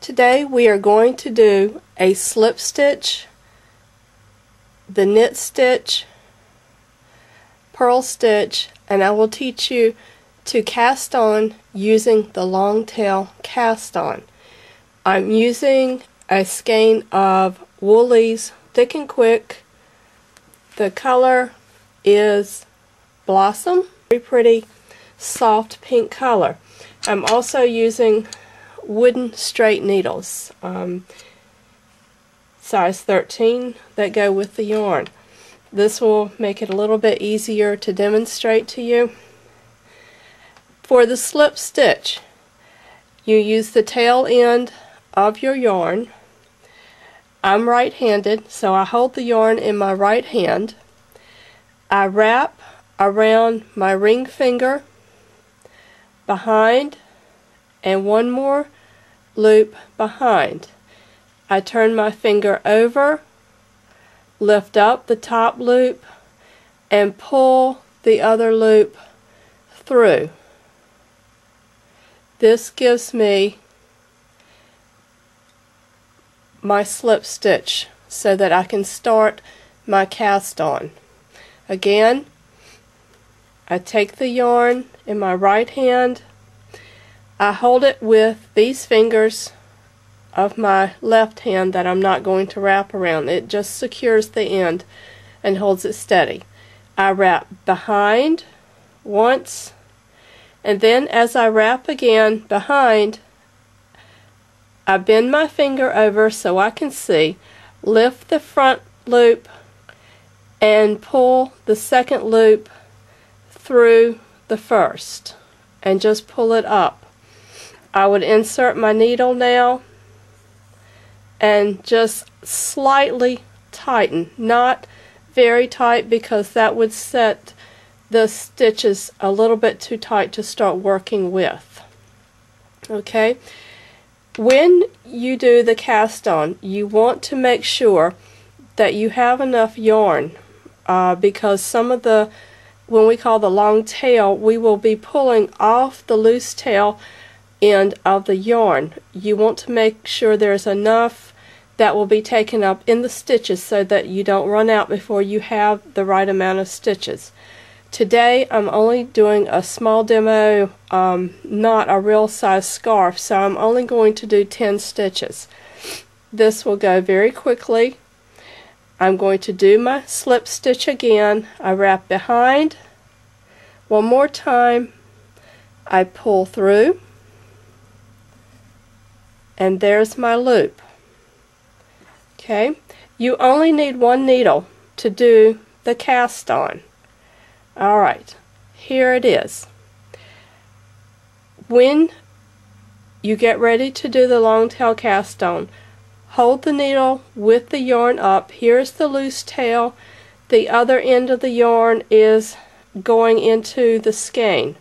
Today we are going to do a slip stitch, the knit stitch, purl stitch, and I will teach you to cast on using the long tail cast on. I'm using a skein of Wool-Ease Thick and Quick. The color is Blossom, very pretty soft pink color. I'm also using wooden straight needles, size 13, that go with the yarn. This will make it a little bit easier to demonstrate to you. For the slip stitch, you use the tail end of your yarn. I'm right-handed, so I hold the yarn in my right hand. I wrap around my ring finger, behind, and one more loop behind. I turn my finger over, lift up the top loop, and pull the other loop through. This gives me my slip stitch so that I can start my cast on. Again, I take the yarn in my right hand, I hold it with these fingers of my left hand that I'm not going to wrap around. It just secures the end and holds it steady. I wrap behind once, and then as I wrap again behind, I bend my finger over so I can see, lift the front loop, and pull the second loop through the first, and just pull it up. I would insert my needle now and just slightly tighten, not very tight because that would set the stitches a little bit too tight to start working with. Okay, when you do the cast on, you want to make sure that you have enough yarn because some of the, when we call the long tail, we will be pulling off the loose tail end of the yarn. You want to make sure there's enough that will be taken up in the stitches so that you don't run out before you have the right amount of stitches. Today I'm only doing a small demo, not a real size scarf, so I'm only going to do 10 stitches. This will go very quickly. I'm going to do my slip stitch again. I wrap behind one more time, I pull through, and there's my loop. Okay, you only need one needle to do the cast on. Alright, here it is. When you get ready to do the long tail cast on, hold the needle with the yarn up. Here's the loose tail. The other end of the yarn is going into the skein.